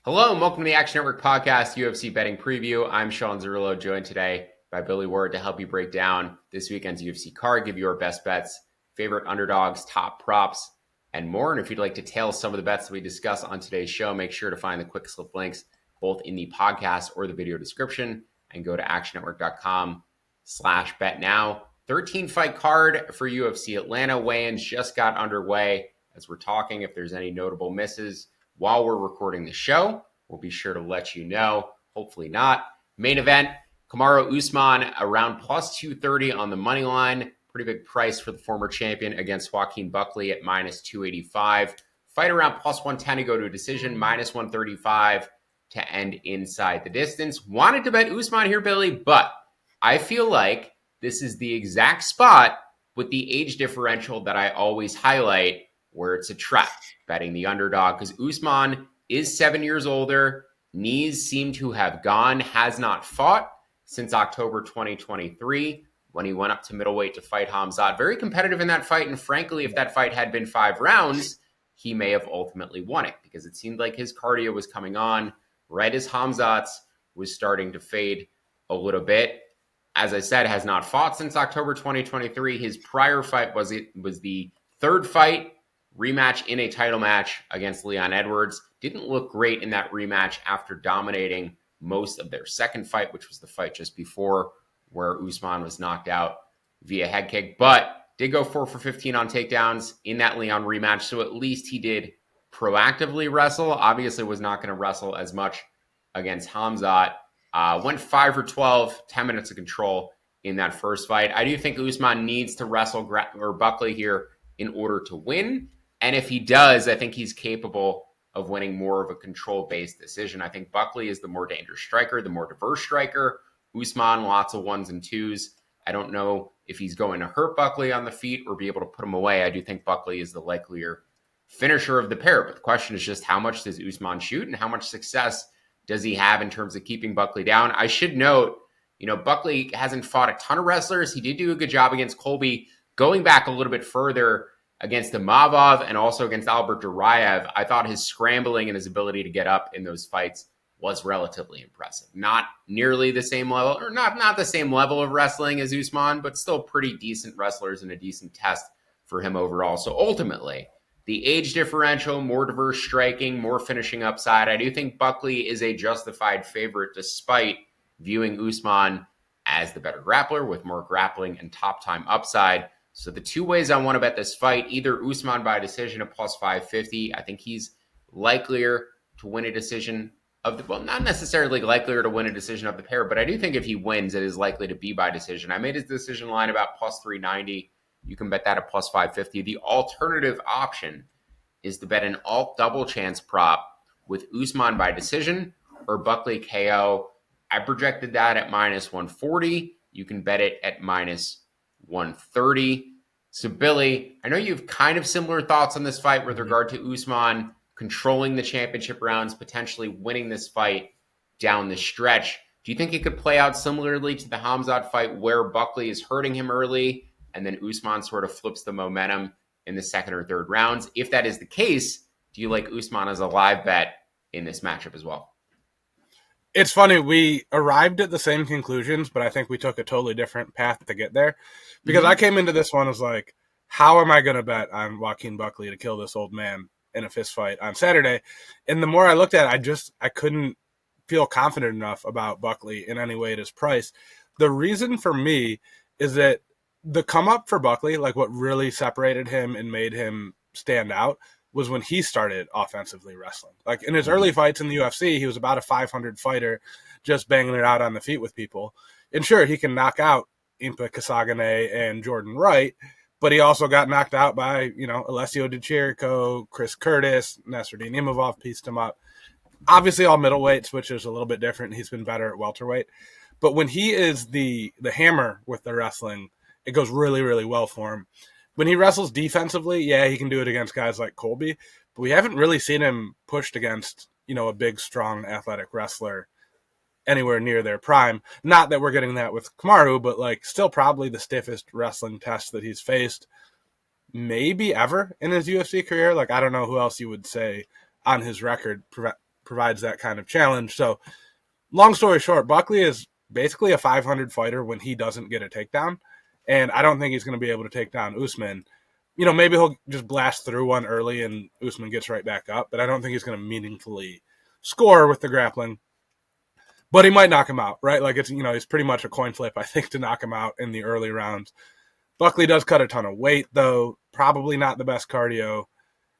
Hello and welcome to the Action Network Podcast UFC Betting Preview. I'm Sean Zerillo, joined today by Billy Ward to help you break down this weekend's UFC card, give you our best bets, favorite underdogs, top props, and more. And if you'd like to tail some of the bets that we discuss on today's show, make sure to find the quick slip links both in the podcast or the video description and go to actionnetwork.com/betnow. 13-fight card for UFC Atlanta. Weigh-ins just got underway as we're talking. If there's any notable misses while we're recording the show, we'll be sure to let you know. Hopefully not. Main event, Kamaru Usman around plus 230 on the money line. Pretty big price for the former champion against Joaquin Buckley at minus 285. Fight around plus 110 to go to a decision, minus 135 to end inside the distance. Wanted to bet Usman here, Billy, but I feel like this is the exact spot with the age differential that I always highlight where it's a trap, betting the underdog, because Usman is 7 years older. Knees seem to have gone, has not fought since October 2023 when he went up to middleweight to fight Khamzat. Very competitive in that fight, and frankly, if that fight had been 5 rounds, he may have ultimately won it because it seemed like his cardio was coming on right as Khamzat's was starting to fade a little bit. As I said, has not fought since October 2023. His prior fight was the third fight rematch in a title match against Leon Edwards. Didn't look great in that rematch after dominating most of their second fight, which was the fight just before where Usman was knocked out via head kick, but did go 4 for 15 on takedowns in that Leon rematch. So at least he did proactively wrestle. Obviously was not going to wrestle as much against Khamzat. Went 5 for 12, 10 minutes of control in that first fight. I do think Usman needs to wrestle Buckley here in order to win. And if he does, I think he's capable of winning more of a control-based decision. I think Buckley is the more dangerous striker, the more diverse striker. Usman, lots of ones and twos. I don't know if he's going to hurt Buckley on the feet or be able to put him away. I do think Buckley is the likelier finisher of the pair. But the question is just how much does Usman shoot and how much success does he have in terms of keeping Buckley down? I should note, Buckley hasn't fought a ton of wrestlers. He did do a good job against Colby. Going back a little bit further, against Imavov and also against Albert Duraev, I thought his scrambling and his ability to get up in those fights was relatively impressive. Not nearly the same level, or not the same level of wrestling as Usman, but still pretty decent wrestlers and a decent test for him overall. So ultimately, the age differential, more diverse striking, more finishing upside. I do think Buckley is a justified favorite despite viewing Usman as the better grappler with more grappling and top time upside. So the two ways I want to bet this fight, either Usman by decision at plus 550. I think he's likelier to win a decision not necessarily likelier to win a decision of the pair, but I do think if he wins, it is likely to be by decision. I made his decision line about plus 390. You can bet that at plus 550. The alternative option is to bet an alt double chance prop with Usman by decision or Buckley KO. I projected that at minus 140. You can bet it at minus 130. So Billy, I know you have kind of similar thoughts on this fight with regard to Usman controlling the championship rounds, potentially winning this fight down the stretch. Do you think it could play out similarly to the Khamzat fight where Buckley is hurting him early and then Usman sort of flips the momentum in the second or third rounds? If that is the case, do you like Usman as a live bet in this matchup as well? It's funny, we arrived at the same conclusions, but I think we took a totally different path to get there. Because I came into this one as like, how am I going to bet on Joaquin Buckley to kill this old man in a fist fight on Saturday? And the more I looked at it, I couldn't feel confident enough about Buckley in any way at his price. The reason for me is that the come up for Buckley, like what really separated him and made him stand out, was when he started offensively wrestling. Like in his early fights in the UFC, he was about a 500 fighter, just banging it out on the feet with people. And sure, he can knock out Impa Kasagane and Jordan Wright, but he also got knocked out by, Alessio Di Chirico, Chris Curtis, Nasruddin Imavov pieced him up. Obviously all middleweights, which is a little bit different. He's been better at welterweight. But when he is the hammer with the wrestling, it goes really, really well for him. When he wrestles defensively, yeah, he can do it against guys like Colby, but we haven't really seen him pushed against, a big, strong, athletic wrestler anywhere near their prime. Not that we're getting that with Kamaru, but still probably the stiffest wrestling test that he's faced maybe ever in his UFC career. I don't know who else you would say on his record provides that kind of challenge. So long story short, Buckley is basically a 500 fighter when he doesn't get a takedown. And I don't think he's going to be able to take down Usman. Maybe he'll just blast through one early and Usman gets right back up, but I don't think he's going to meaningfully score with the grappling. But he might knock him out, right? Like it's pretty much a coin flip, I think, to knock him out in the early rounds. Buckley does cut a ton of weight, though. Probably not the best cardio,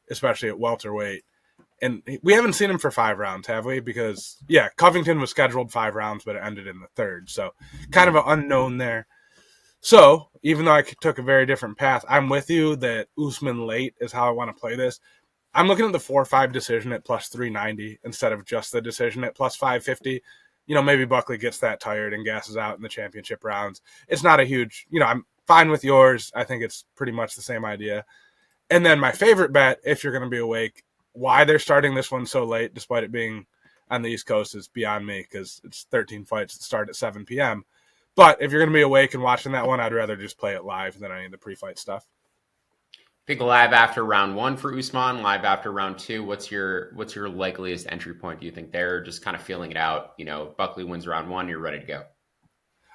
especially at welterweight. And we haven't seen him for 5 rounds, have we? Because, Covington was scheduled 5 rounds, but it ended in the 3rd. So kind of an unknown there. So even though I took a very different path, I'm with you that Usman late is how I want to play this. I'm looking at the 4-5 decision at plus 390 instead of just the decision at plus 550. Maybe Buckley gets that tired and gasses out in the championship rounds. It's not a huge, I'm fine with yours. I think it's pretty much the same idea. And then my favorite bet, if you're going to be awake, why they're starting this one so late, despite it being on the East Coast, is beyond me because it's 13 fights that start at 7 p.m. But if you're going to be awake and watching that one, I'd rather just play it live than any of the pre-fight stuff. Pick live after round 1 for Usman, live after round 2. What's your likeliest entry point, do you think? They're just kind of feeling it out. Buckley wins round 1, you're ready to go.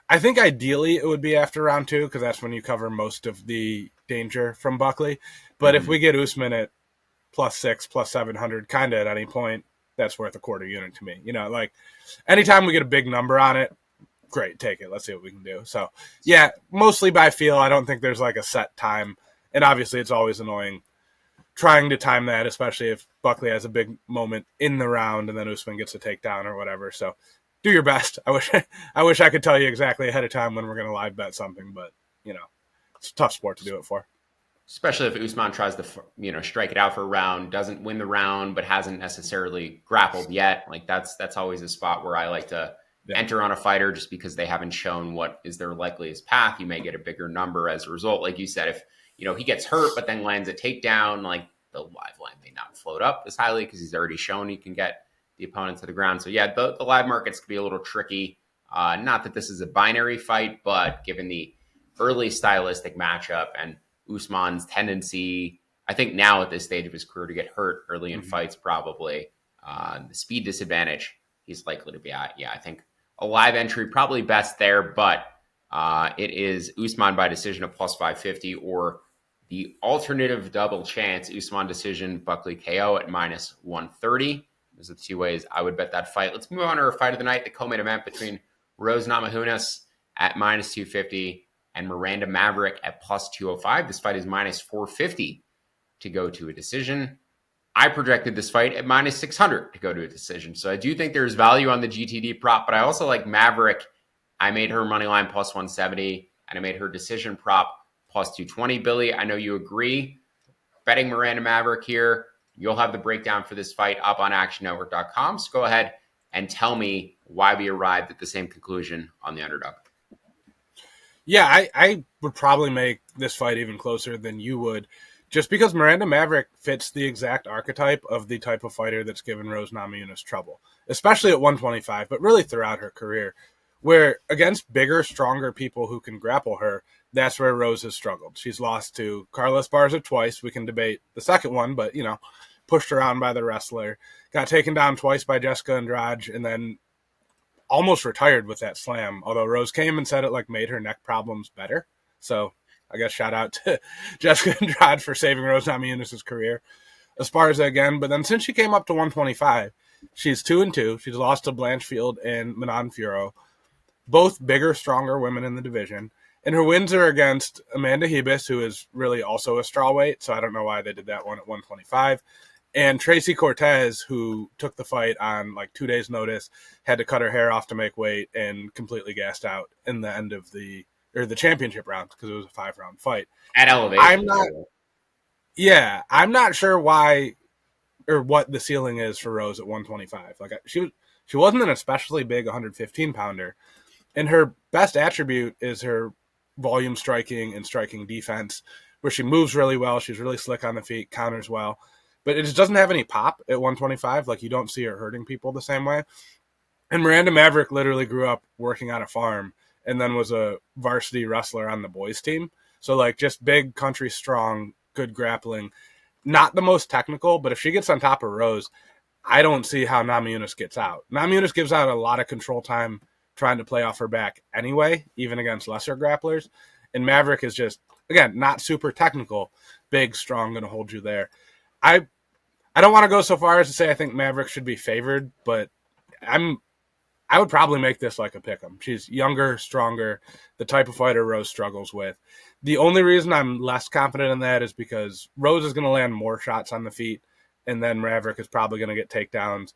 I think ideally it would be after round 2 because that's when you cover most of the danger from Buckley. But if we get Usman at plus 6, plus 700, kind of at any point, that's worth a quarter unit to me. Like anytime we get a big number on it, great, take it. Let's see what we can do. So, mostly by feel. I don't think there's like a set time. And obviously it's always annoying trying to time that, especially if Buckley has a big moment in the round and then Usman gets a takedown or whatever. So do your best. I wish I could tell you exactly ahead of time when we're going to live bet something, but it's a tough sport to do it for. Especially if Usman tries to, strike it out for a round, doesn't win the round, but hasn't necessarily grappled yet. Like that's always a spot where I like to enter on a fighter just because they haven't shown what is their likeliest path. You may get a bigger number as a result. Like you said, if, he gets hurt, but then lands a takedown, like the live line may not float up as highly because he's already shown he can get the opponent to the ground. So the live markets could be a little tricky. Not that this is a binary fight, but given the early stylistic matchup and Usman's tendency, I think now at this stage of his career, to get hurt early in fights, probably the speed disadvantage he's likely to be at. I think a live entry probably best there, but it is Usman by decision at plus 550 or the alternative double chance Usman decision, Buckley KO at minus 130. Those are the 2 ways I would bet that fight. Let's move on to our fight of the night, the co-main event between Rose Namajunas at minus 250 and Miranda Maverick at plus 205. This fight is minus 450 to go to a decision. I projected this fight at minus 600 to go to a decision. So I do think there's value on the GTD prop, but I also like Maverick. I made her money line plus 170, and I made her decision prop plus 220. Billy, I know you agree. Betting Miranda Maverick here. You'll have the breakdown for this fight up on actionnetwork.com. So go ahead and tell me why we arrived at the same conclusion on the Underdog. I would probably make this fight even closer than you would, just because Miranda Maverick fits the exact archetype of the type of fighter that's given Rose Namajunas trouble, especially at 125, but really throughout her career, where against bigger, stronger people who can grapple her, that's where Rose has struggled. She's lost to Carla Esparza twice. We can debate the second one, but, pushed around by the wrestler, got taken down twice by Jessica Andrade, and then almost retired with that slam, although Rose came and said it made her neck problems better. So I guess shout out to Jessica Andrade for saving Rose Namajunas' career. Esparza again, but then since she came up to 125, she's 2-2. She's lost to Blanchfield and Manon Fiorot, both bigger, stronger women in the division. And her wins are against Amanda Hebus, who is really also a strawweight, so I don't know why they did that one at 125. And Tracy Cortez, who took the fight on 2 days' notice, had to cut her hair off to make weight and completely gassed out in the end of the championship round because it was a 5-round fight. At elevation. I'm not sure why or what the ceiling is for Rose at 125. She wasn't an especially big 115-pounder, and her best attribute is her volume striking and striking defense, where she moves really well. She's really slick on the feet, counters well. But it just doesn't have any pop at 125. You don't see her hurting people the same way. And Miranda Maverick literally grew up working on a farm and then was a varsity wrestler on the boys team. So, just big, country strong, good grappling. Not the most technical, but if she gets on top of Rose, I don't see how Namajunas gets out. Namajunas gives out a lot of control time trying to play off her back anyway, even against lesser grapplers. And Maverick is just, again, not super technical, big, strong, going to hold you there. I don't want to go so far as to say I think Maverick should be favored, but I would probably make this like a pick'em. She's younger, stronger, the type of fighter Rose struggles with. The only reason I'm less confident in that is because Rose is going to land more shots on the feet, and then Maverick is probably going to get takedowns.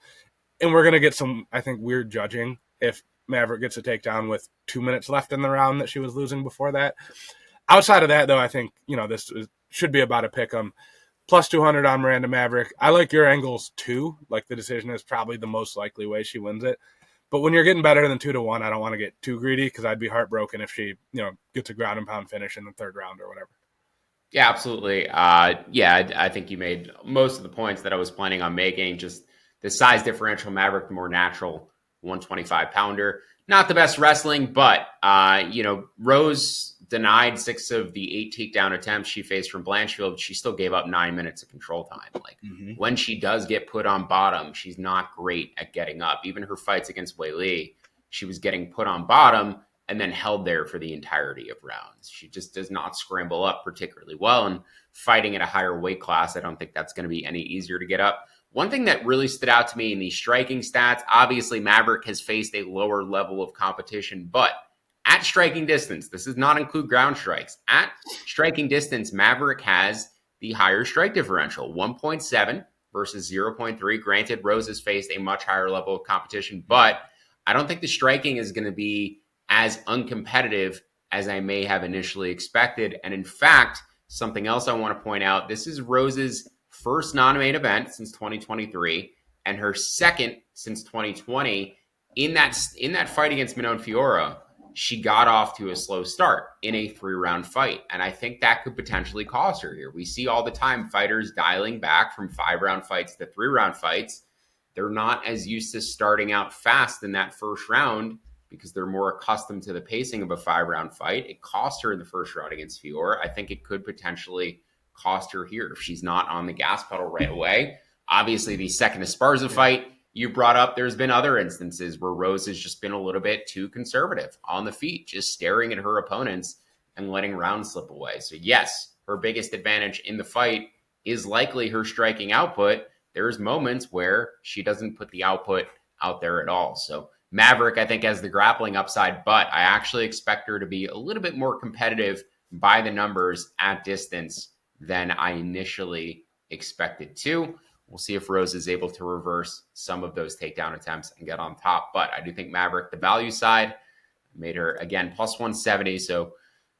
And we're going to get some, I think, weird judging if Maverick gets a takedown with 2 minutes left in the round that she was losing before that. Outside of that, though, I think, this should be about a pick'em. Plus 200 on Miranda Maverick. I like your angles too. Like the decision is probably the most likely way she wins it. But when you're getting better than 2-1, I don't want to get too greedy because I'd be heartbroken if she, gets a ground and pound finish in the third round or whatever. Yeah, absolutely. I think you made most of the points that I was planning on making. Just the size differential, Maverick, the more natural 125 pounder. Not the best wrestling, but, Rose denied 6 of the 8 takedown attempts she faced from Blanchfield. She still gave up 9 minutes of control time. When she does get put on bottom, she's not great at getting up. Even her fights against Wei Li, she was getting put on bottom and then held there for the entirety of rounds. She just does not scramble up particularly well. And fighting at a higher weight class, I don't think that's going to be any easier to get up. One thing that really stood out to me in these striking stats, obviously Maverick has faced a lower level of competition, but at striking distance, this does not include ground strikes. At striking distance, Maverick has the higher strike differential, 1.7 versus 0.3. Granted, Rose has faced a much higher level of competition, but I don't think the striking is going to be as uncompetitive as I may have initially expected. And in fact, something else I want to point out, this is Rose's first non-main event since 2023 and her second since 2020. In that fight against Manon Fiora, she got off to a slow start in a 3-round fight. And I think that could potentially cost her here. We see all the time fighters dialing back from 5-round fights to 3-round fights. They're not as used to starting out fast in that first round because they're more accustomed to the pacing of a 5-round fight. It cost her in the first round against Fiora. I think it could potentially cost her here if she's not on the gas pedal right away. Obviously, the second Esparza fight you brought up, there's been other instances where Rose has just been a little bit too conservative on the feet, just staring at her opponents and letting rounds slip away. So yes, her biggest advantage in the fight is likely her striking output. There's moments where she doesn't put the output out there at all. So Maverick, I think, has the grappling upside, but I actually expect her to be a little bit more competitive by the numbers at distance than I initially expected to. We'll see if Rose is able to reverse some of those takedown attempts and get on top. But I do think Maverick, the value side, made her, again, plus 170. So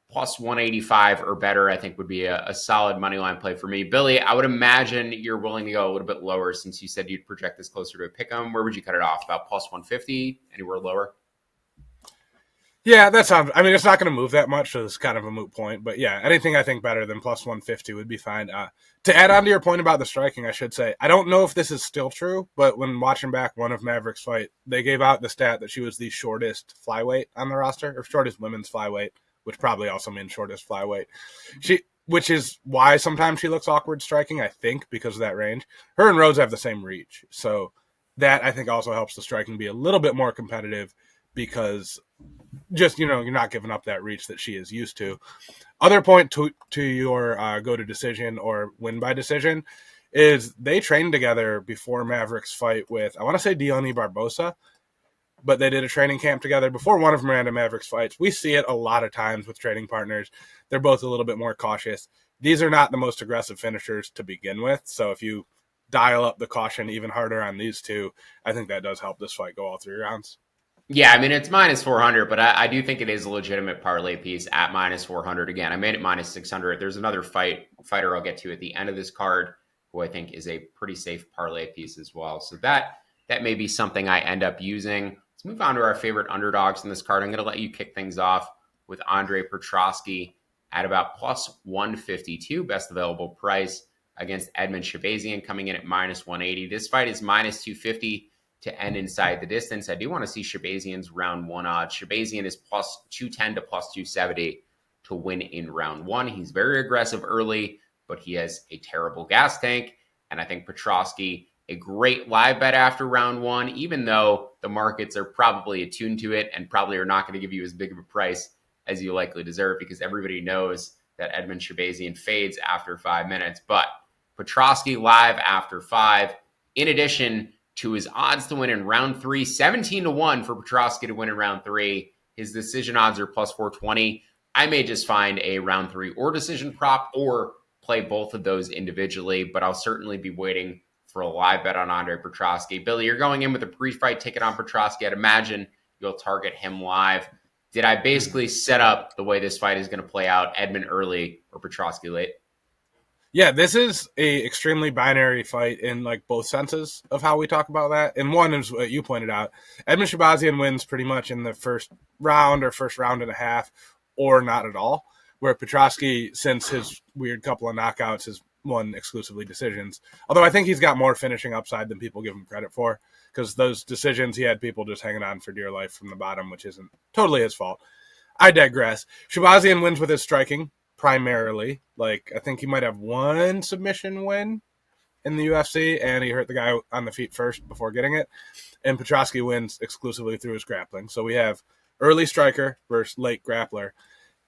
plus 185 or better, I think would be a solid money line play for me. Billy, I would imagine you're willing to go a little bit lower since you said you'd project this closer to a pick'em. Where would you cut it off? About plus 150? Anywhere lower? Yeah, that sounds. I mean, it's not going to move that much, so it's kind of a moot point. But yeah, anything I think better than plus 150 would be fine. To add on to your point about the striking, I should say, I don't know if this is still true, but when watching back one of Maverick's fight, they gave out the stat that she was the shortest flyweight on the roster, or shortest women's flyweight, which probably also means shortest flyweight. Which is why sometimes she looks awkward striking, I think, because of that range. Her and Rose have the same reach, so that I think also helps the striking be a little bit more competitive because just, you're not giving up that reach that she is used to. Other point to your go to decision or win by decision is they trained together before Maverick's fight with, I want to say Diony Barbosa, but they did a training camp together before one of Miranda Maverick's fights. We see it a lot of times with training partners. They're both a little bit more cautious. These are not the most aggressive finishers to begin with, so if you dial up the caution even harder on these two, I think that does help this fight go all 3 rounds. Yeah, I mean, it's minus 400, but I do think it is a legitimate parlay piece at minus 400. Again, I made it minus 600. There's another fighter I'll get to at the end of this card who I think is a pretty safe parlay piece as well. So that may be something I end up using. Let's move on to our favorite underdogs in this card. I'm going to let you kick things off with Andre Petrosky at about plus 152, best available price, against Edmund Shabazian coming in at minus 180. This fight is minus 250 to end inside the distance. I do want to see Shabazian's round 1 odds. Shabazian is plus 210 to plus 270 to win in round 1. He's very aggressive early, but he has a terrible gas tank. And I think Petrosky a great live bet after round one, even though the markets are probably attuned to it and probably are not going to give you as big of a price as you likely deserve, because everybody knows that Edmund Shabazian fades after 5 minutes. But Petrosky live after 5, in addition to his odds to win in round 3, 17-1 for Petrosky to win in round 3. His decision odds are plus 420. I may just find a round 3 or decision prop or play both of those individually, but I'll certainly be waiting for a live bet on Andre Petrosky. Billy, you're going in with a pre-fight ticket on Petrosky. I'd imagine you'll target him live. Did I basically set up the way this fight is going to play out, Edmund early or Petrosky late? Yeah, this is a extremely binary fight in like both senses of how we talk about that. And one is what you pointed out. Edmund Shabazian wins pretty much in the first round or first round and a half, or not at all. Where Petrosky, since his weird couple of knockouts, has won exclusively decisions. Although I think he's got more finishing upside than people give him credit for, because those decisions he had people just hanging on for dear life from the bottom, which isn't totally his fault. I digress. Shabazian wins with his striking primarily. Like, I think he might have one submission win in the UFC, and he hurt the guy on the feet first before getting it. And Petrosky wins exclusively through his grappling. So we have early striker versus late grappler.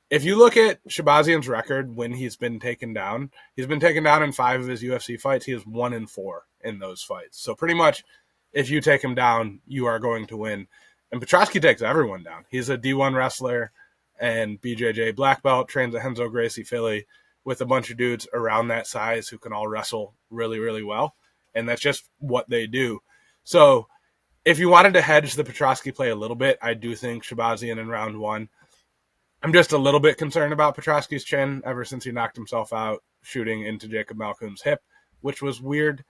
If you look at Shabazian's record when he's been taken down in 5 of his UFC fights. He is 1-4 in those fights. So pretty much, if you take him down, you are going to win. And Petrosky takes everyone down. He's a D1 wrestler and BJJ black belt, trains at Renzo Gracie Philly with a bunch of dudes around that size who can all wrestle really, really well. And that's just what they do. So if you wanted to hedge the Petrosky play a little bit, I do think Shabazian in round 1. I'm just a little bit concerned about Petrosky's chin ever since he knocked himself out shooting into Jacob Malkoun's hip, which was weird.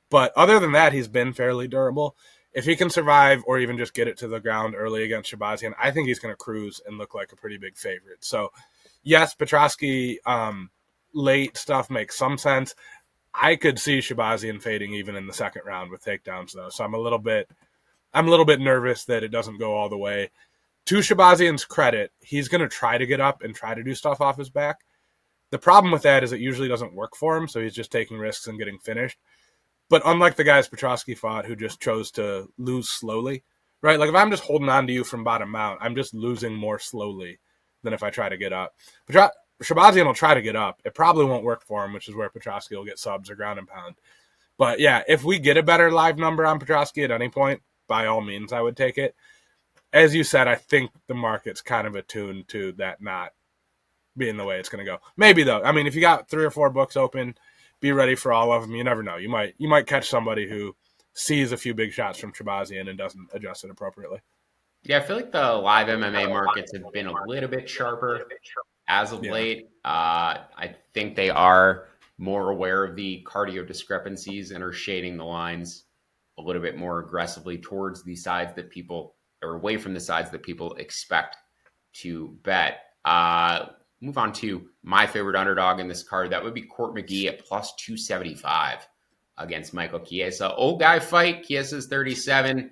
But other than that, he's been fairly durable. If he can survive or even just get it to the ground early against Shabazian, I think he's going to cruise and look like a pretty big favorite. So, yes, Petrosky late stuff makes some sense. I could see Shabazian fading even in the second round with takedowns, though. So I'm a little bit nervous that it doesn't go all the way. To Shabazian's credit, he's going to try to get up and try to do stuff off his back. The problem with that is it usually doesn't work for him, so he's just taking risks and getting finished. But unlike the guys Petrosky fought who just chose to lose slowly, right? Like if I'm just holding on to you from bottom mount, I'm just losing more slowly than if I try to get up. Shabazian will try to get up. It probably won't work for him, which is where Petrosky will get subs or ground and pound. But yeah, if we get a better live number on Petrosky at any point, by all means, I would take it. As you said, I think the market's kind of attuned to that not being the way it's going to go. Maybe, though. I mean, if you got 3 or 4 books open, be ready for all of them. You never know. You might catch somebody who sees a few big shots from Shabazian and doesn't adjust it appropriately. Yeah, I feel like the live MMA markets have been a little bit sharper as of late. I think they are more aware of the cardio discrepancies and are shading the lines a little bit more aggressively towards the sides that people, or away from the sides that people expect to bet. Move on to my favorite underdog in this card. That would be Court McGee at plus 275 against Michael Chiesa. Old guy fight. Chiesa's 37.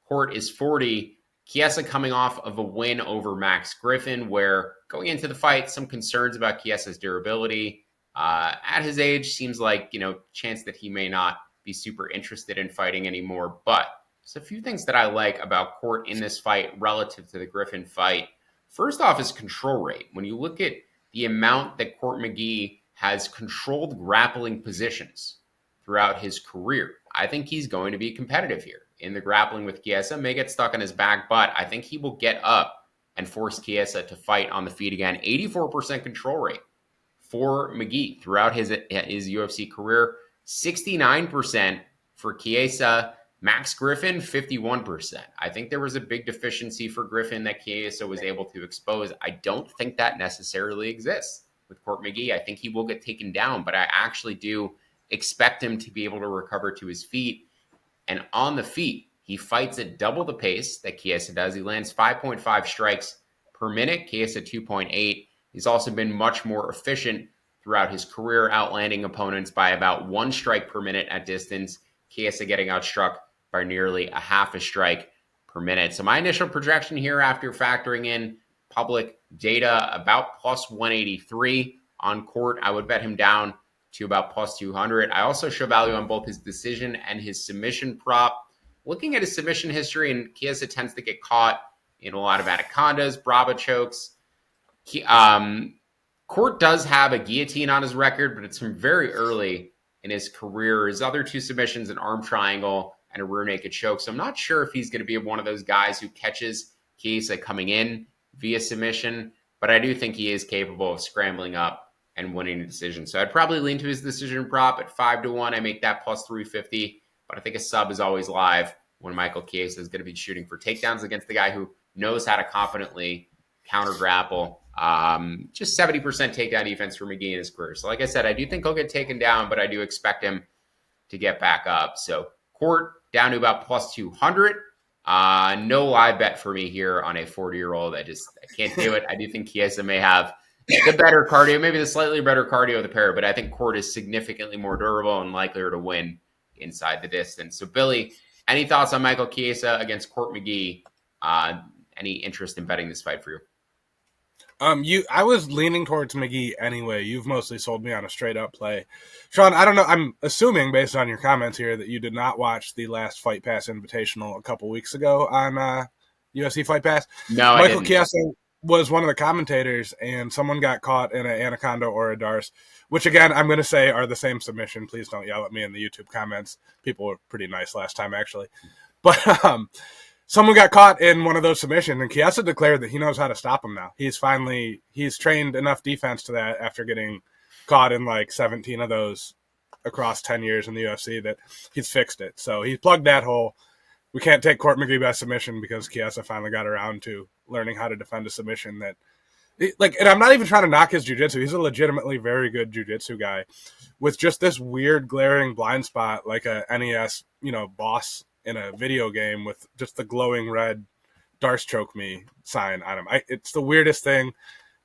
Court is 40. Chiesa coming off of a win over Max Griffin, where going into the fight, some concerns about Chiesa's durability. At his age, seems like, chance that he may not be super interested in fighting anymore. But there's a few things that I like about Court in this fight relative to the Griffin fight. First off is control rate. When you look at the amount that Court McGee has controlled grappling positions throughout his career, I think he's going to be competitive here. In the grappling with Chiesa, may get stuck on his back, but I think he will get up and force Chiesa to fight on the feet again. 84% control rate for McGee throughout his UFC career. 69% for Chiesa. Max Griffin, 51%. I think there was a big deficiency for Griffin that Chiesa was able to expose. I don't think that necessarily exists with Court McGee. I think he will get taken down, but I actually do expect him to be able to recover to his feet. And on the feet, he fights at double the pace that Chiesa does. He lands 5.5 strikes per minute, Chiesa 2.8. He's also been much more efficient throughout his career, outlanding opponents by about 1 strike per minute at distance. Chiesa getting outstruck by nearly a half a strike per minute. So my initial projection here, after factoring in public data, about plus 183 on Court. I would bet him down to about plus 200. I also show value on both his decision and his submission prop. Looking at his submission history, and Chiesa tends to get caught in a lot of anacondas, Bravo chokes. Court does have a guillotine on his record, but it's from very early in his career. His other two submissions, an arm triangle and a rear naked choke. So I'm not sure if he's going to be one of those guys who catches Chiesa coming in via submission, but I do think he is capable of scrambling up and winning a decision. So I'd probably lean to his decision prop at 5-1. I make that plus 350, but I think a sub is always live when Michael Chiesa is going to be shooting for takedowns against the guy who knows how to confidently counter grapple. Just 70% takedown defense for McGee in his career. So like I said, I do think he'll get taken down, but I do expect him to get back up. So Court down to about plus 200. No live bet for me here on a 40-year-old. I can't do it. I do think Chiesa may have the better cardio, maybe the slightly better cardio of the pair, but I think Court is significantly more durable and likelier to win inside the distance. So Billy, any thoughts on Michael Chiesa against Court McGee? Any interest in betting this fight for you? I was leaning towards McGee anyway. You've mostly sold me on a straight up play. Sean, I don't know. I'm assuming based on your comments here that you did not watch the last Fight Pass Invitational a couple weeks ago on UFC Fight Pass. No, Michael Chiesa was one of the commentators, and someone got caught in an anaconda or a darce, which again, I'm going to say are the same submission. Please don't yell at me in the YouTube comments. People were pretty nice last time, actually. But someone got caught in one of those submissions, and Chiesa declared that he knows how to stop him now. He's trained enough defense to that after getting caught in like 17 of those across 10 years in the UFC that he's fixed it. So he's plugged that hole. We can't take Court McGee by submission because Chiesa finally got around to learning how to defend a submission that, like, and I'm not even trying to knock his jiu-jitsu. He's a legitimately very good jiu-jitsu guy with just this weird glaring blind spot like a NES, boss in a video game with just the glowing red Darce choke me sign on him. It's the weirdest thing,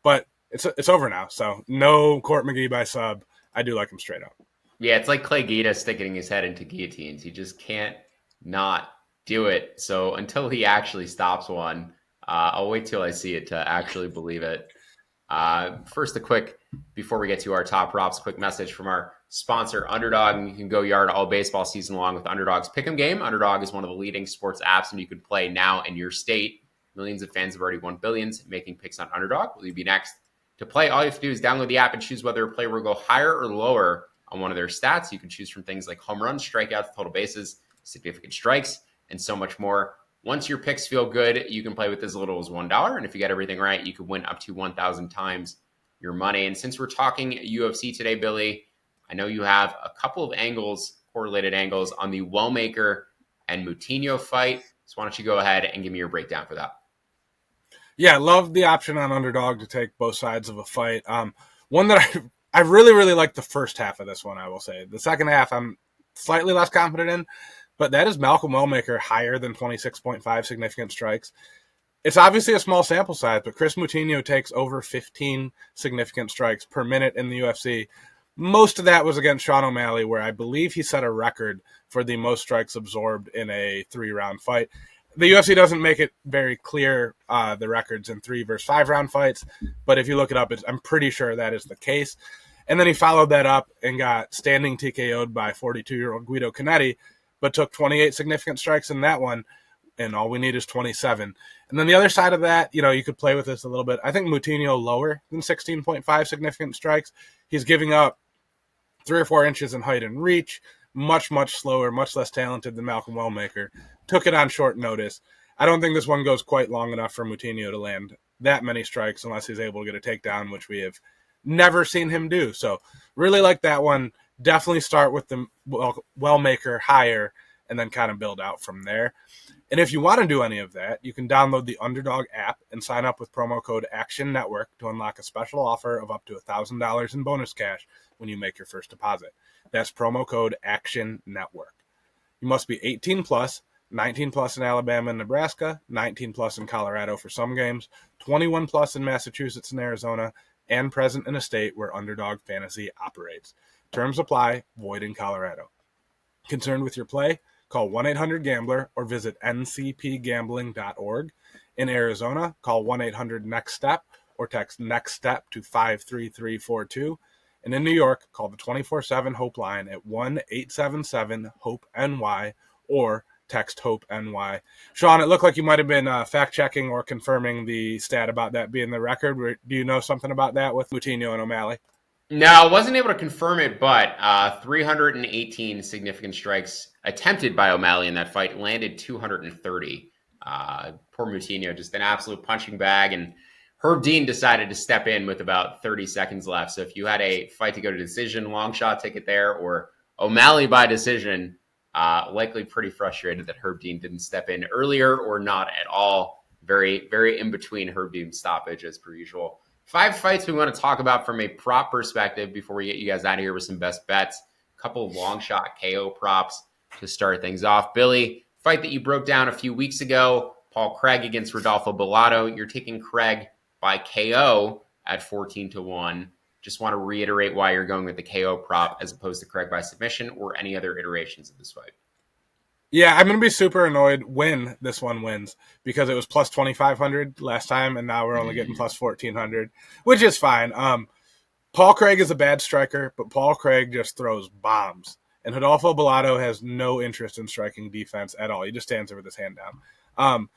but it's over now. So no Court McGee by sub. I do like him straight up. Yeah, it's like Clay Guida sticking his head into guillotines. He just can't not do it. So until he actually stops one, I'll wait till I see it to actually believe it. First, before we get to our top props, quick message from our sponsor, Underdog. And you can go yard all baseball season long with Underdog's Pick'em game. Underdog is one of the leading sports apps, and you can play now in your state. Millions of fans have already won billions making picks on Underdog. Will you be next? To play, all you have to do is download the app and choose whether a player will go higher or lower on one of their stats. You can choose from things like home runs, strikeouts, total bases, significant strikes, and so much more. Once your picks feel good, you can play with as little as $1. And if you get everything right, you could win up to 1,000 times your money. And since we're talking UFC today, Billy, I know you have a couple of correlated angles on the Wellmaker and Moutinho fight. So why don't you go ahead and give me your breakdown for that? Yeah, love the option on Underdog to take both sides of a fight. One that I really, really like the first half of this one, I will say. The second half, I'm slightly less confident in, but that is Malcolm Wellmaker higher than 26.5 significant strikes. It's obviously a small sample size, but Chris Moutinho takes over 15 significant strikes per minute in the UFC. Most of that was against Sean O'Malley, where I believe he set a record for the most strikes absorbed in a 3-round fight. The UFC doesn't make it very clear the records in 3 versus 5-round fights, but if you look it up, I'm pretty sure that is the case. And then he followed that up and got standing TKO'd by 42-year-old Guido Canetti, but took 28 significant strikes in that one, and all we need is 27. And then the other side of that, you could play with this a little bit. I think Moutinho lower than 16.5 significant strikes. He's giving up 3 or 4 inches in height and reach, much, much slower, much less talented than Malcolm Wellmaker. Took it on short notice. I don't think this one goes quite long enough for Moutinho to land that many strikes unless he's able to get a takedown, which we have never seen him do. So really like that one. Definitely start with the Wellmaker higher and then kind of build out from there. And if you want to do any of that, you can download the Underdog app and sign up with promo code Action Network to unlock a special offer of up to $1,000 in bonus cash when you make your first deposit. That's promo code Action Network. You must be 18 plus, 19 plus in Alabama and Nebraska, 19 plus in Colorado for some games, 21 plus in Massachusetts and Arizona, and present in a state where Underdog Fantasy operates. Terms apply, void in Colorado. Concerned with your play? Call 1-800-GAMBLER or visit ncpgambling.org. In Arizona, call 1-800-NEXT-STEP or text NEXT-STEP to 53342. And in New York, call the 24/7 Hope line at 1-877-HOPE-NY or text HOPE-NY. Sean, it looked like you might have been fact-checking or confirming the stat about that being the record. Do you know something about that with Moutinho and O'Malley? No, I wasn't able to confirm it, but 318 significant strikes attempted by O'Malley in that fight, landed 230. Poor Moutinho, just an absolute punching bag. And Herb Dean decided to step in with about 30 seconds left. So if you had a fight to go to decision, long shot ticket there, or O'Malley by decision, likely pretty frustrated that Herb Dean didn't step in earlier or not at all. Very, very in between Herb Dean's stoppage as per usual. 5 fights we want to talk about from a prop perspective before we get you guys out of here with some best bets. A couple of long shot KO props to start things off. Billy, fight that you broke down a few weeks ago, Paul Craig against Rodolfo Bellato. You're taking Craig by KO at 14-1. Just want to reiterate why you're going with the KO prop as opposed to Craig by submission or any other iterations of this fight. Yeah, I'm going to be super annoyed when this one wins because it was plus 2,500 last time, and now we're only getting plus 1,400, which is fine. Paul Craig is a bad striker, but Paul Craig just throws bombs. And Rodolfo Bellato has no interest in striking defense at all. He just stands there with his hand down.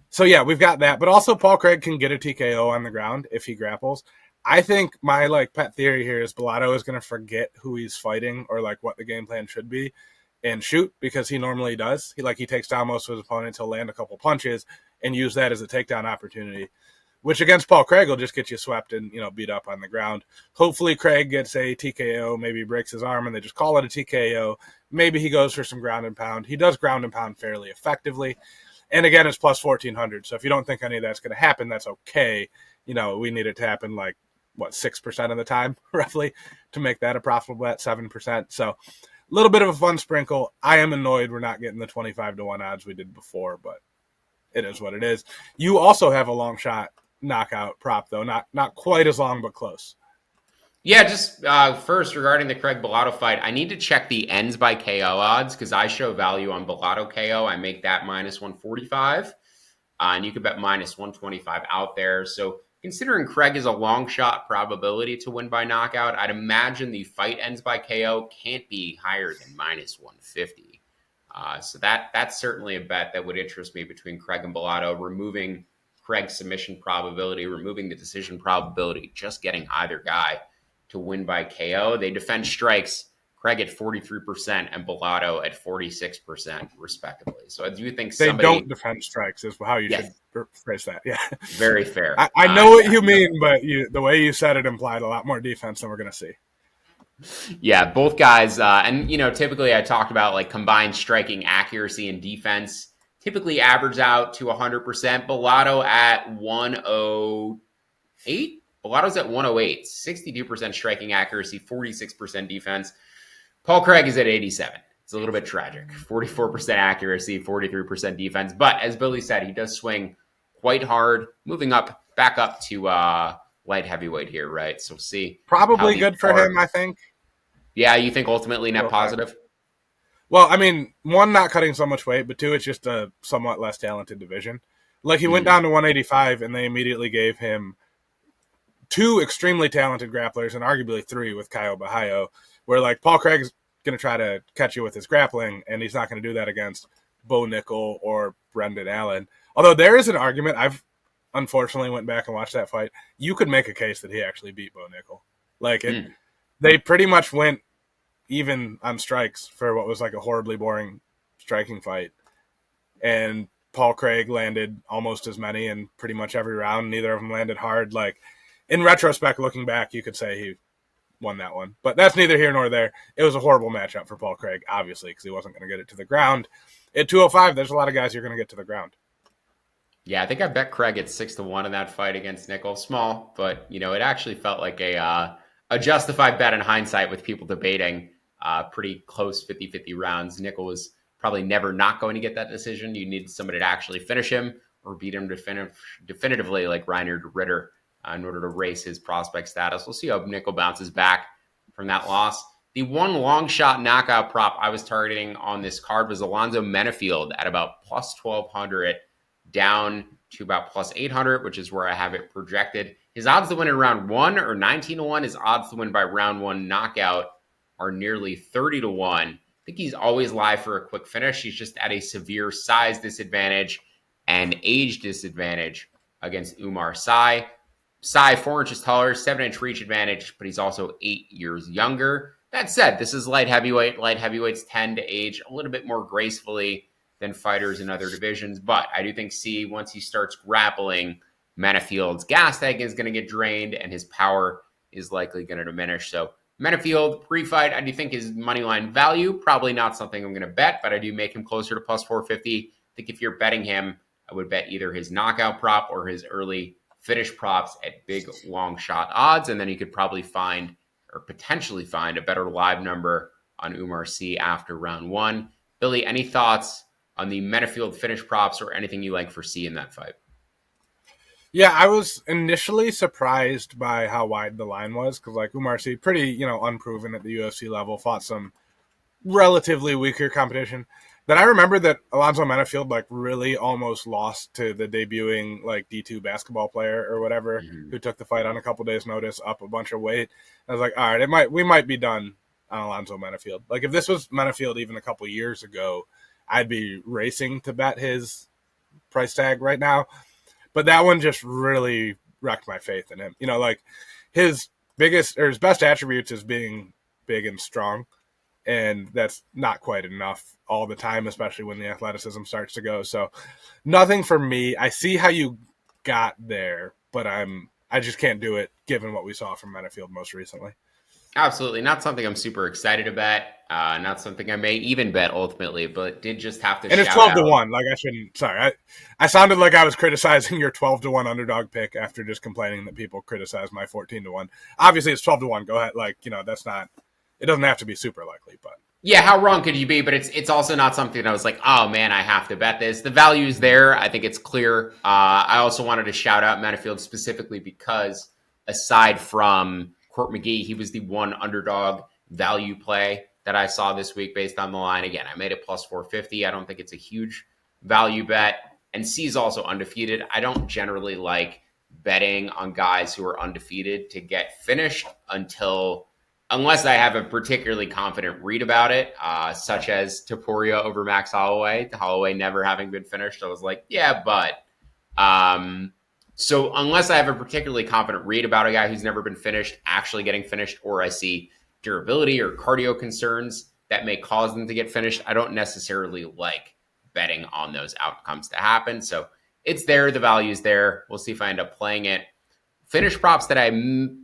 So, yeah, we've got that. But also Paul Craig can get a TKO on the ground if he grapples. I think my pet theory here is Bellato is going to forget who he's fighting or what the game plan should be and shoot, because he normally does. He takes down most of his opponents. He'll land a couple punches and use that as a takedown opportunity, which against Paul Craig will just get you swept and beat up on the ground. Hopefully Craig gets a TKO, maybe breaks his arm and they just call it a TKO. Maybe he goes for some ground and pound. He does ground and pound fairly effectively. And again, it's plus 1,400. So if you don't think any of that's going to happen, that's okay. We need it to happen 6% of the time, roughly, to make that a profitable bet, 7%. So a little bit of a fun sprinkle. I am annoyed we're not getting the 25-1 odds we did before, but it is what it is. You also have a long shot knockout prop, though. Not quite as long, but close. Yeah, just first regarding the Craig Bellato fight, I need to check the ends by KO odds because I show value on Bellato KO. I make that minus 145, and you could bet minus 125 out there. So considering Craig is a long shot probability to win by knockout, I'd imagine the fight ends by KO can't be higher than minus 150. So that's certainly a bet that would interest me between Craig and Bellato, removing Craig's submission probability, removing the decision probability, just getting either guy to win by KO. They defend strikes, Craig at 43% and Bellato at 46%, respectively. So I do think they don't defend strikes is how you should phrase that. Yeah, very fair. I know what you mean, but the way you said it implied a lot more defense than we're going to see. Yeah, both guys, and typically I talked about combined striking accuracy and defense. Typically average out to 100%. Bellato at 108. Bellato's at 108, 62% striking accuracy, 46% defense. Paul Craig is at 87. It's a little bit tragic. 44% accuracy, 43% defense. But as Billy said, he does swing quite hard, moving back up to light heavyweight here, right? So we'll see. Probably good for him, I think. Yeah, you think ultimately net positive? Well, I mean, one, not cutting so much weight, but two, it's just a somewhat less talented division. He went down to 185, and they immediately gave him 2 extremely talented grapplers, and arguably 3 with Caio Bahayo, where Paul Craig's going to try to catch you with his grappling, and he's not going to do that against Bo Nickel or Brendan Allen. Although there is an argument, I've unfortunately went back and watched that fight, you could make a case that he actually beat Bo Nickel. They pretty much went even on strikes for what was a horribly boring striking fight. And Paul Craig landed almost as many in pretty much every round. Neither of them landed hard. In retrospect, looking back, you could say he won that one. But that's neither here nor there. It was a horrible matchup for Paul Craig, obviously, because he wasn't going to get it to the ground. At 205, there's a lot of guys you're going to get to the ground. Yeah, I think I bet Craig at 6-1 in that fight against Nickel. Small, but it actually felt like a justified bet in hindsight with people debating pretty close 50-50 rounds. Nickel was probably never not going to get that decision. You need somebody to actually finish him or beat him definitively like Reinhard Ritter in order to raise his prospect status. We'll see how Nickel bounces back from that loss. The one long shot knockout prop I was targeting on this card was Alonzo Menafield at about plus 1,200 down to about plus 800, which is where I have it projected. His odds to win in round 1 are 19-1. His odds to win by round 1 knockout are nearly 30-1. I think he's always live for a quick finish. He's just at a severe size disadvantage and age disadvantage against Umar Sy. Sy, 4 inches taller, 7-inch reach advantage, but he's also 8 years younger. That said, this is light heavyweight. Light heavyweights tend to age a little bit more gracefully than fighters in other divisions. But I do think C, once he starts grappling, Manafield's gas tank is going to get drained and his power is likely going to diminish. So Manafield pre-fight, I do think his moneyline value, probably not something I'm going to bet, but I do make him closer to plus 450. I think if you're betting him, I would bet either his knockout prop or his early finish props at big long shot odds, and then you could probably find or potentially find a better live number on Umar Sy after round 1. Billy, any thoughts on the Manafield finish props or anything you like for C in that fight? Yeah, I was initially surprised by how wide the line was because, like, Umar Sy, pretty, unproven at the UFC level, fought some relatively weaker competition. Then I remember that Alonzo Manafield, like, really almost lost to the debuting, like, D2 basketball player or whatever who took the fight on a couple days' notice, up a bunch of weight. I was like, all right, we might be done on Alonzo Manafield. Like, if this was Manafield even a couple years ago, I'd be racing to bet his price tag right now. But that one just really wrecked my faith in him. Like, his best attributes is being big and strong. And that's not quite enough all the time, especially when the athleticism starts to go. So nothing for me. I see how you got there, but I just can't do it given what we saw from Manafield most recently. Absolutely. Not something I'm super excited to bet. Not something I may even bet ultimately, but did just have to And shout it's 12 out. to 1. Like, I shouldn't. Sorry. I sounded like I was criticizing your 12 to 1 underdog pick after just complaining that people criticize my 14 to 1. Obviously, it's 12 to 1. Go ahead. Like, that's not. It doesn't have to be super likely, but. Yeah, how wrong could you be? But it's also not something that I was like, oh man, I have to bet this. The value is there. I think it's clear. I also wanted to shout out Manafield specifically because aside from Court McGee, he was the one underdog value play that I saw this week based on the line. Again, I made it plus 450. I don't think it's a huge value bet. And C's also undefeated. I don't generally like betting on guys who are undefeated to get finished unless I have a particularly confident read about it, such as Topuria over Max Holloway. Holloway never having been finished. I was like, yeah, but. So unless I have a particularly confident read about a guy who's never been finished, actually getting finished, or I see durability or cardio concerns that may cause them to get finished, I don't necessarily like betting on those outcomes to happen. So it's there. The value is there. We'll see if I end up playing it. Finish props that I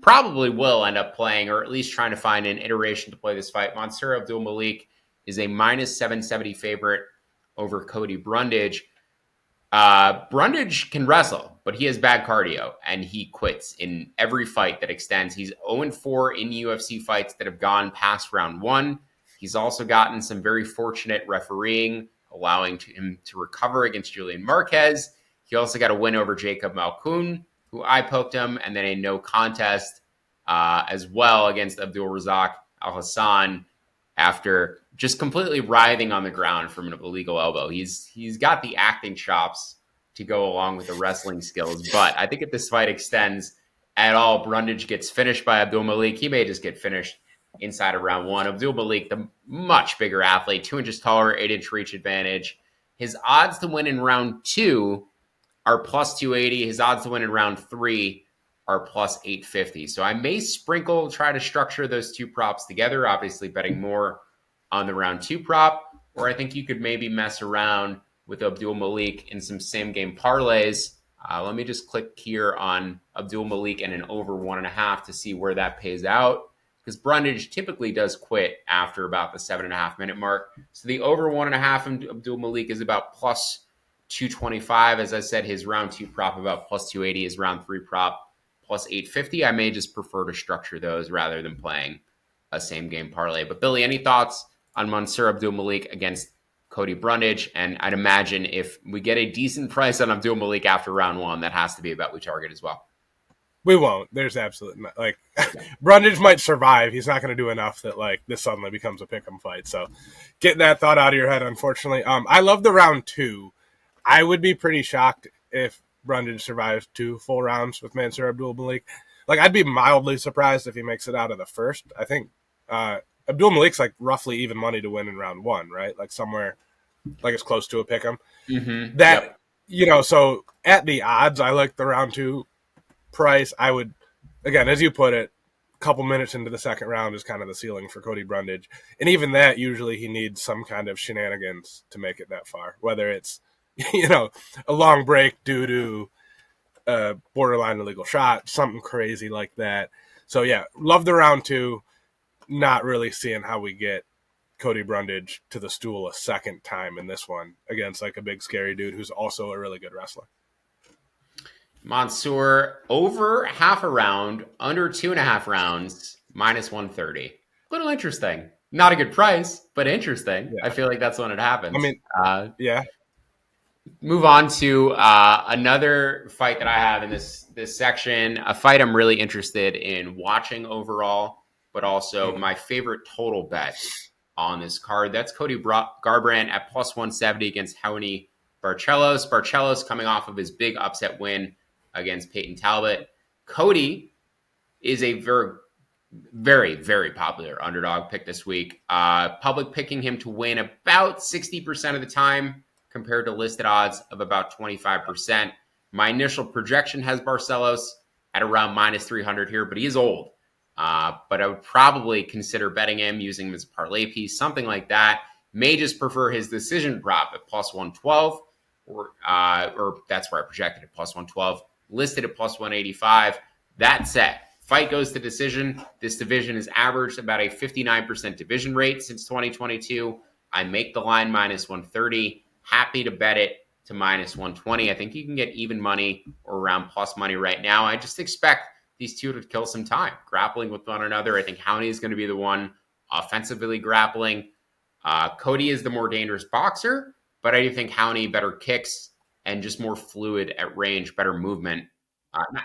probably will end up playing, or at least trying to find an iteration to play this fight. Mansour Abdul Malik is a minus 770 favorite over Cody Brundage. Brundage can wrestle, but he has bad cardio and he quits in every fight that extends. He's 0-4 in UFC fights that have gone past round 1. He's also gotten some very fortunate refereeing, allowing him to recover against Julian Marquez. He also got a win over Jacob Malkoun, who I poked him, and then a no contest as well against Abdul Razak Al Hassan after just completely writhing on the ground from an illegal elbow. He's got the acting chops to go along with the wrestling skills, but I think if this fight extends at all, Brundage gets finished by Abdul Malik. He may just get finished inside of round 1. Abdul Malik, the much bigger athlete, 2 inches taller, 8-inch reach advantage. His odds to win in round 2 are plus 280. His odds to win in round 3 are plus 850. So I may try to structure those two props together, obviously betting more on the round 2 prop, or I think you could maybe mess around with Abdul Malik in some same game parlays. Let me just click here on Abdul Malik and an over 1.5 to see where that pays out, because Brundage typically does quit after about the 7.5 minute mark. So the over 1.5 in Abdul Malik is about plus 225. As I said, his round 2 prop about plus 280, his round 3 prop plus 850. I may just prefer to structure those rather than playing a same game parlay. But Billy, any thoughts on Mansour Abdul Malik against Cody Brundage? And I'd imagine if we get a decent price on Abdul Malik after round 1, that has to be a bet we target as well. We won't. There's absolutely not. Like, Brundage might survive. He's not going to do enough that, like, this suddenly becomes a pick'em fight. So get that thought out of your head, unfortunately. I love the round 2. I would be pretty shocked if Brundage survives 2 full rounds with Mansour Abdul Malik. Like, I'd be mildly surprised if he makes it out of the first. I think Abdul Malik's like roughly even money to win in round 1, right? Like somewhere like it's close to a pick 'em. That, so at the odds, I like the round 2 price. I would, again, as you put it, a couple minutes into the second round is kind of the ceiling for Cody Brundage. And even that, usually he needs some kind of shenanigans to make it that far, whether it's, a long break due to a borderline illegal shot, something crazy like that. So, yeah, love the round 2. Not really seeing how we get Cody Brundage to the stool a second time in this one against like a big scary dude who's also a really good wrestler. Mansour over half a round, under 2.5 rounds, minus 130. Little interesting. Not a good price, but interesting. Yeah. I feel like that's when it happens. I mean, yeah. Move on to another fight that I have in this section. A fight I'm really interested in watching overall, but also my favorite total bet on this card. That's Cody Garbrandt at plus 170 against Raoni Barcelos. Barcelos coming off of his big upset win against Peyton Talbot. Cody is a very, very, very popular underdog pick this week. Public picking him to win about 60% of the time compared to listed odds of about 25%. My initial projection has Barcelos at around minus 300 here, but he is old. But I would probably consider betting him, using him as a parlay piece, something like that. May just prefer his decision prop at plus 112, or that's where I projected it, plus 112, listed at plus 185. That said, fight goes to decision. This division has averaged about a 59% division rate since 2022. I make the line minus 130. Happy to bet it to minus 120. I think you can get even money or around plus money right now. I just expect these two to kill some time grappling with one another. I think Raoni is going to be the one offensively grappling. Cody is the more dangerous boxer, but I do think Raoni better kicks and just more fluid at range, better movement.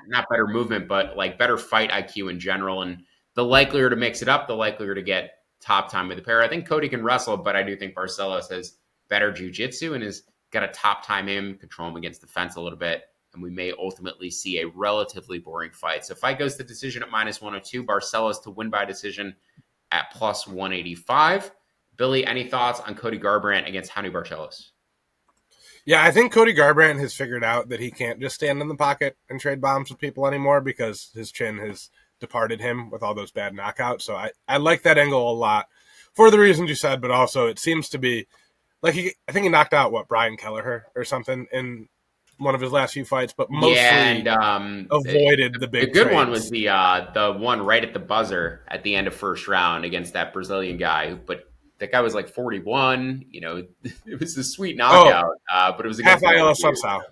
Not better movement, but like better fight IQ in general. And the likelier to mix it up, the likelier to get top time with the pair. I think Cody can wrestle, but I do think Barcelos has better jiu-jitsu and has got to top time him, control him against the fence a little bit. And we may ultimately see a relatively boring fight. So fight goes to decision at minus 102. Barcelos to win by decision at plus 185. Billy, any thoughts on Cody Garbrandt against Raoni Barcelos? Yeah, I think Cody Garbrandt has figured out that he can't just stand in the pocket and trade bombs with people anymore because his chin has departed him with all those bad knockouts. So I like that angle a lot for the reasons you said, but also it seems to be like I think he knocked out, Brian Kelleher or something in one of his last few fights, but mostly avoided the big. The good trades. one was the one right at the buzzer at the end of first round against that Brazilian guy, but that guy was like 41. It was a sweet knockout, but it was against Rafael Assunção.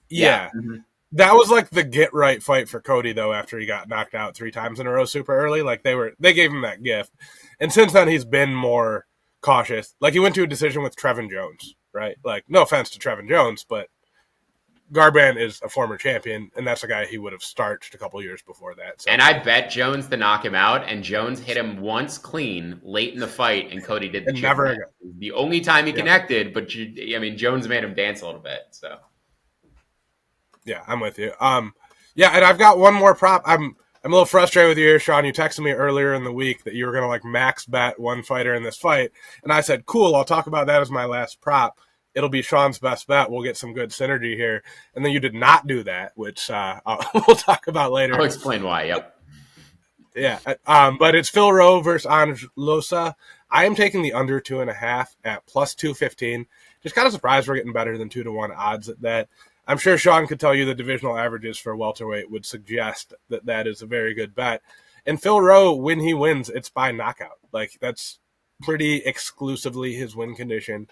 Yeah. Mm-hmm. That was like the get right fight for Cody though. After he got knocked out 3 times in a row super early, like they gave him that gift, and since then he's been more cautious. Like he went to a decision with Trevin Jones, right? Like no offense to Trevin Jones, but Garbrandt is a former champion, and that's a guy he would have starched a couple years before that. So. And I bet Jones to knock him out, and Jones hit him once clean late in the fight, and Cody did never again. The only time he connected, but Jones made him dance a little bit. So, yeah, I'm with you. And I've got one more prop. I'm a little frustrated with you here, Sean. You texted me earlier in the week that you were going to like max bet one fighter in this fight, and I said, "Cool, I'll talk about that as my last prop." It'll be Sean's best bet. We'll get some good synergy here. And then you did not do that, which we'll talk about later. I'll explain why, yep. Yeah, but it's Phil Rowe versus Ange Losa. I am taking the under 2.5 at plus 215. Just kind of surprised we're getting better than 2-1 odds at that. I'm sure Sean could tell you the divisional averages for welterweight would suggest that that is a very good bet. And Phil Rowe, when he wins, it's by knockout. Like, that's pretty exclusively his win condition.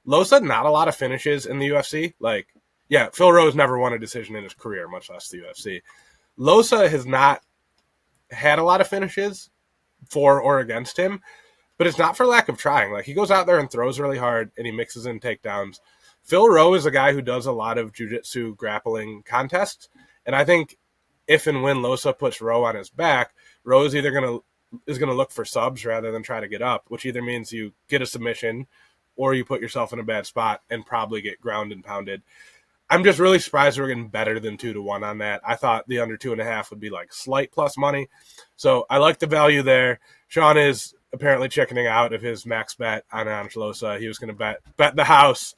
Losa, not a lot of finishes in the UFC. Like, yeah, Phil Rowe's never won a decision in his career, much less the UFC. Losa has not had a lot of finishes for or against him, but it's not for lack of trying. Like, he goes out there and throws really hard, and he mixes in takedowns. Phil Rowe is a guy who does a lot of jiu-jitsu grappling contests, and I think if and when Losa puts Rowe on his back, Rowe is either going to look for subs rather than try to get up, which either means you get a submission or you put yourself in a bad spot and probably get ground and pounded. I'm just really surprised we're getting better than 2-1 on that. I thought the under 2.5 would be like slight plus money. So I like the value there. Sean is apparently chickening out of his max bet on Angelosa. He was going to bet the house,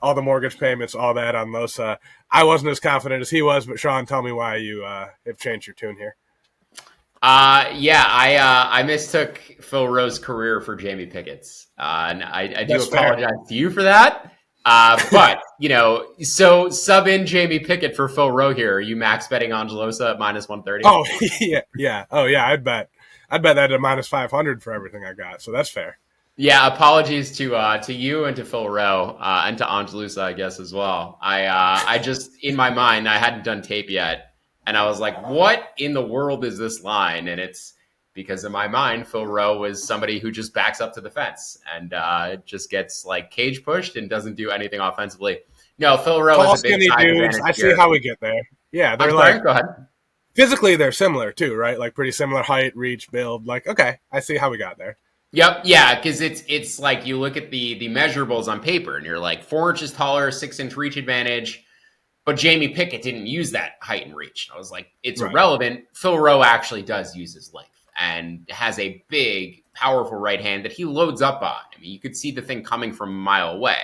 all the mortgage payments, all that on Losa. I wasn't as confident as he was, but Sean, tell me why you have changed your tune here. I mistook Phil Rowe's career for Jamie Pickett's, and I do apologize to you for that. But so sub in Jamie Pickett for Phil Rowe here. Are you max betting Angelosa at -130? Oh yeah. Oh yeah, I'd bet that at -500 for everything I got. So that's fair. Yeah, apologies to you and to Phil Rowe and to Angelusa, I guess, as well. I just in my mind I hadn't done tape yet, and I was like, "What in the world is this line?" And it's because in my mind, Phil Rowe is somebody who just backs up to the fence and just gets like cage pushed and doesn't do anything offensively. No, Phil Rowe is a big size advantage. I see how we get there. Yeah, they're go ahead. Physically, they're similar too, right? Like pretty similar height, reach, build. Like, okay, I see how we got there. Yep, yeah, because it's like you look at the measurables on paper and you're like 4 inches taller, 6-inch reach advantage, but Jamie Pickett didn't use that height and reach. I was like, it's irrelevant. Phil Rowe actually does use his length and has a big, powerful right hand that he loads up on. I mean, you could see the thing coming from a mile away,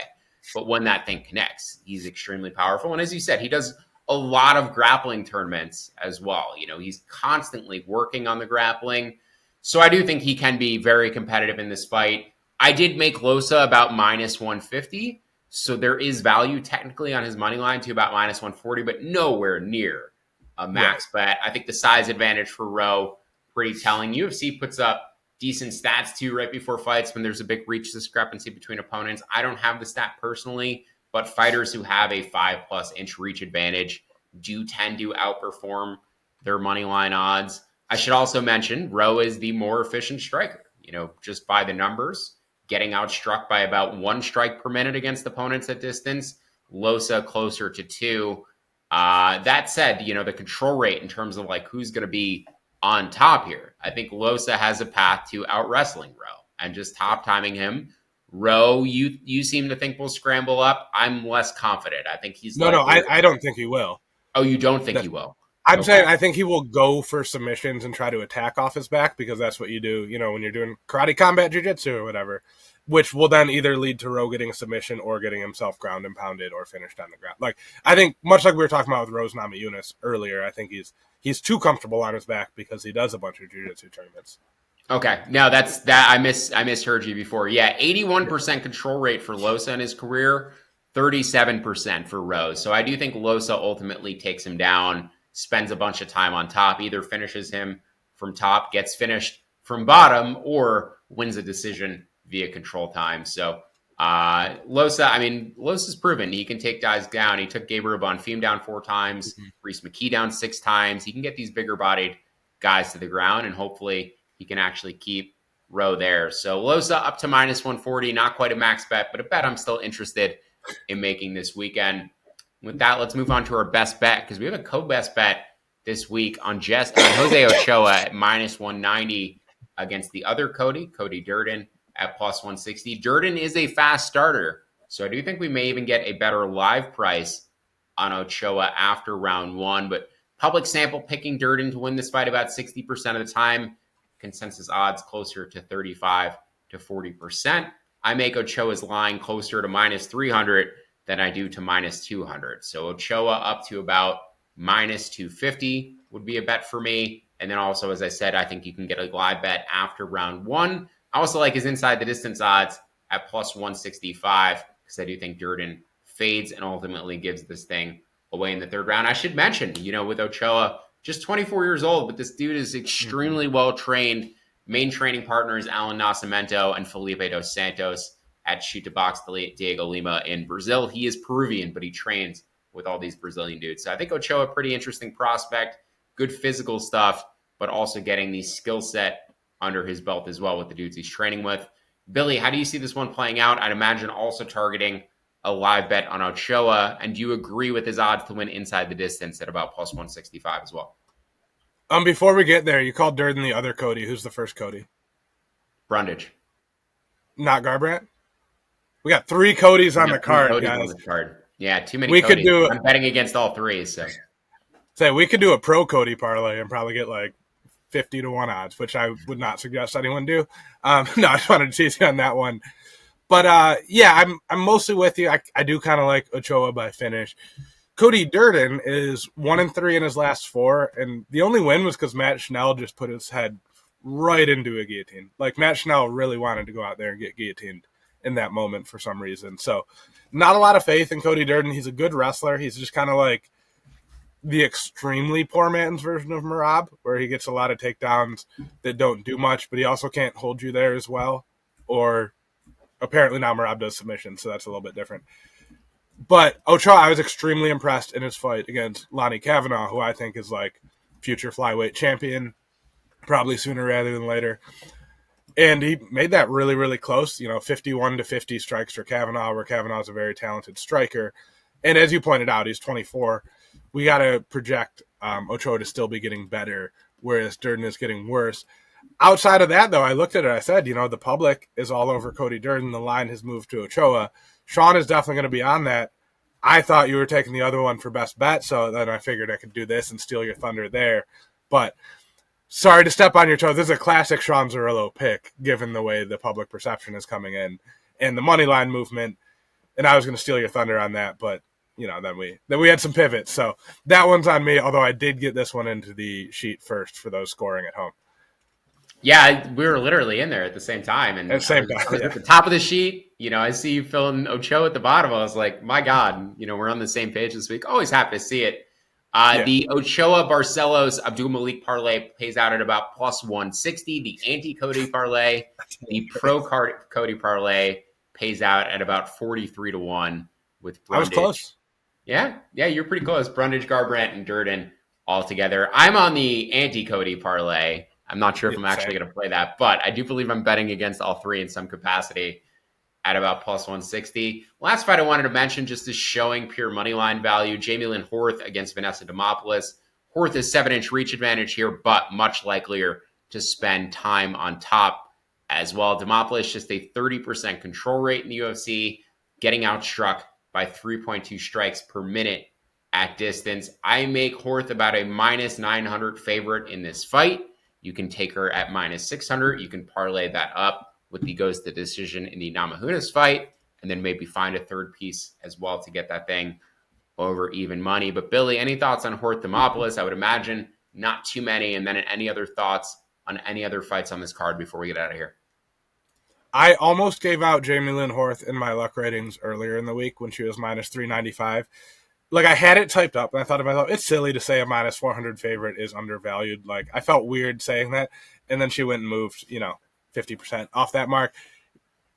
but when that thing connects, he's extremely powerful. And as you said, he does a lot of grappling tournaments as well. He's constantly working on the grappling. So I do think he can be very competitive in this fight. I did make Losa about -150, so there is value technically on his money line to about -140, but nowhere near a max bet. I think the size advantage for Rowe, pretty telling. UFC puts up decent stats too right before fights when there's a big reach discrepancy between opponents. I don't have the stat personally, but fighters who have a 5+ inch reach advantage do tend to outperform their money line odds. I should also mention Rowe is the more efficient striker, just by the numbers, getting outstruck by about 1 strike per minute against opponents at distance. Losa closer to 2. That said, the control rate in terms of like who's going to be on top here, I think Losa has a path to out wrestling Rowe and just top timing him. Rowe, you seem to think will scramble up. I'm less confident. I think he's I don't think he will. Oh, you don't think he will? I'm saying I think he will go for submissions and try to attack off his back because that's what you do, when you're doing karate combat jiu-jitsu or whatever, which will then either lead to Rowe getting a submission or getting himself ground and pounded or finished on the ground. Like, I think much like we were talking about with Rose Namajunas earlier, I think he's too comfortable on his back because he does a bunch of jiu-jitsu tournaments. Okay. No, that's that. I misheard you before. Yeah. 81% control rate for Losa in his career, 37% for Rose. So I do think Losa ultimately takes him down, spends a bunch of time on top, either finishes him from top, gets finished from bottom, or wins a decision via control time. So Losa's proven he can take guys down. He took Gabriel Bonfim down 4 times, Reese McKee down 6 times. He can get these bigger bodied guys to the ground, and hopefully he can actually keep Rowe there. So Losa up to -140, not quite a max bet, but a bet I'm still interested in making this weekend. With that, let's move on to our best bet because we have a co-best bet this week on Jose Ochoa at -190 against the other Cody Durden at +160. Durden is a fast starter, so I do think we may even get a better live price on Ochoa after round 1. But public sample picking Durden to win this fight about 60% of the time. Consensus odds closer to 35 to 40%. I make Ochoa's line closer to -300 than I do to -200. So Ochoa up to about -250 would be a bet for me. And then also, as I said, I think you can get a live bet after round 1. I also like his inside the distance odds at +165 because I do think Durden fades and ultimately gives this thing away in the 3rd round. I should mention, with Ochoa, just 24 years old, but this dude is extremely well trained. Main training partners Alan Nascimento and Felipe dos Santos at Shoot to Box Diego Lima in Brazil. He is Peruvian, but he trains with all these Brazilian dudes. So I think Ochoa, pretty interesting prospect, good physical stuff, but also getting the skill set under his belt as well with the dudes he's training with. Billy, how do you see this one playing out? I'd imagine also targeting a live bet on Ochoa. And do you agree with his odds to win inside the distance at about +165 as well? Before we get there, you called Durden the other Cody. Who's the first Cody? Brundage. Not Garbrandt? We got 3 Codys on the card, guys. Yeah, too many We could Codys. do I'm betting against all three, so. we could do a pro Cody parlay and probably get like 50 to 1 odds, which I would not suggest anyone do. No, I just wanted to tease you on that one. But yeah, I'm mostly with you. I do kind of like Ochoa by finish. Cody Durden is 1-3 in his last 4, and the only win was because Matt Schnell just put his head right into a guillotine. Like, Matt Schnell really wanted to go out there and get guillotined in that moment for some reason. So, not a lot of faith in Cody Durden. He's a good wrestler. He's just kind of like the extremely poor man's version of Merab, where he gets a lot of takedowns that don't do much, but he also can't hold you there as well. Or apparently now Merab does submission, so that's a little bit different. But Ochoa, I was extremely impressed in his fight against Lonnie Kavanaugh, who I think is like future flyweight champion, probably sooner rather than later. And he made that really, really close, 51-50 strikes for Kavanaugh, where Kavanaugh's a very talented striker. And as you pointed out, he's 24. We got to project Ochoa to still be getting better, whereas Durden is getting worse. Outside of that, though, I looked at it. I said, the public is all over Cody Durden. The line has moved to Ochoa. Sean is definitely going to be on that. I thought you were taking the other one for best bet, so then I figured I could do this and steal your thunder there. But sorry to step on your toes. This is a classic Sean Zerillo pick, given the way the public perception is coming in and the money line movement. And I was going to steal your thunder on that, but then we had some pivots. So that one's on me, although I did get this one into the sheet first for those scoring at home. Yeah, we were literally in there at the same time. And at the same time, I was at the top of the sheet. I see you filling Ochoa at the bottom. I was like, my God, we're on the same page this week. Always happy to see it. The Ochoa Barcelos Abdul Malik parlay pays out at about plus 160. The anti-Cody parlay, the pro Cody parlay pays out at about 43 to 1 with Brundage. I was close. Yeah, you're pretty close. Brundage, Garbrandt, and Durden all together. I'm on the anti-Cody parlay. I'm not sure if I'm actually going to play that, but I do believe I'm betting against all three in some capacity at about plus 160. Last fight I wanted to mention, just is showing pure money line value. Jamie Lynn Horth against Vanessa Demopoulos. Horth is 7-inch reach advantage here, but much likelier to spend time on top as well. Demopoulos just a 30% control rate in the UFC, getting outstruck by 3.2 strikes per minute at distance. I make Horth about a minus 900 favorite in this fight. You can take her at minus 600. You can parlay that up with the goes to decision in the Namajunas fight, and then maybe find a third piece as well to get that thing over even money. But Billy, any thoughts on Horth Demopoulos? I would imagine not too many. And then any other thoughts on any other fights on this card before we get out of here? I almost gave out Jamie Lynn Horth in my luck ratings earlier in the week when she was minus 395. Like, I had it typed up, and I thought to myself, it's silly to say a minus 400 favorite is undervalued. Like, I felt weird saying that, and then she went and moved, 50% off that mark.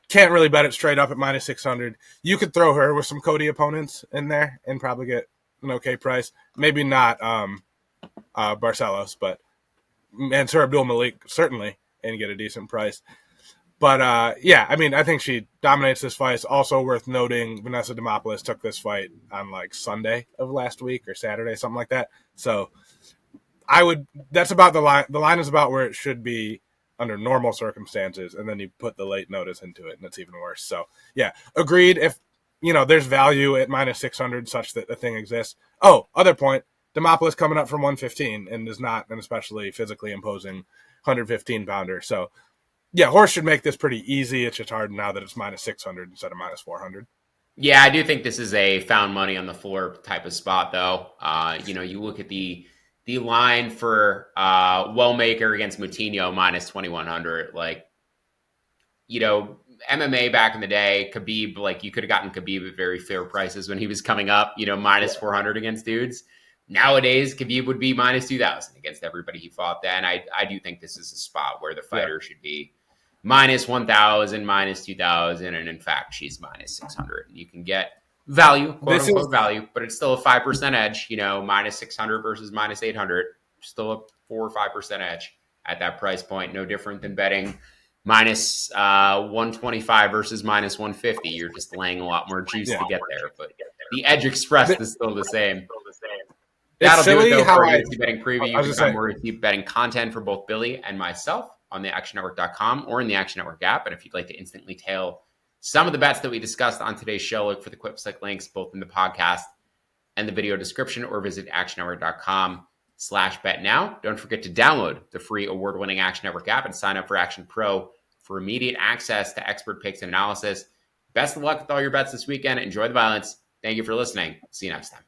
Can't really bet it straight up at minus 600. You could throw her with some Cody opponents in there and probably get an okay price. Maybe not Barcelos, but and Sir Abdul Malik, certainly, and get a decent price. But, I think she dominates this fight. It's also worth noting Vanessa Demopoulos took this fight on, Sunday of last week or Saturday, something like that. So that's about the line. The line is about where it should be under normal circumstances, and then you put the late notice into it, and it's even worse. So, yeah, agreed. If, there's value at minus 600 such that the thing exists. Oh, other point, Demopoulos coming up from 115 and is not an especially physically imposing 115-pounder. So, yeah, Horth should make this pretty easy. It's just hard now that it's minus 600 instead of minus 400. Yeah, I do think this is a found money on the floor type of spot, though. You look at the line for Wellmaker against Moutinho minus 2,100. MMA back in the day, Khabib, you could have gotten Khabib at very fair prices when he was coming up, minus 400 against dudes. Nowadays, Khabib would be minus 2,000 against everybody he fought then. I do think this is a spot where the fighter should be minus 1,000, minus 2,000, and in fact, she's minus 600. You can get value, quote unquote value, but it's still a 5% edge, minus 600 versus minus 800, still a 4 or 5% edge at that price point. No different than betting minus 125 versus minus 150. You're just laying a lot more juice to get there, but the edge expressed is still the same. That'll do it, though, for our UFC betting preview. You can find more UFC betting content for both Billy and myself on the actionnetwork.com or in the Action Network app. And if you'd like to instantly tail some of the bets that we discussed on today's show. Look for the Quipstick links both in the podcast and the video description, or visit actionnetwork.com/bet now. Don't forget to download the free award-winning Action Network app and sign up for Action Pro for immediate access to expert picks and analysis. Best of luck with all your bets this weekend. Enjoy the violence. Thank you for listening. See you next time.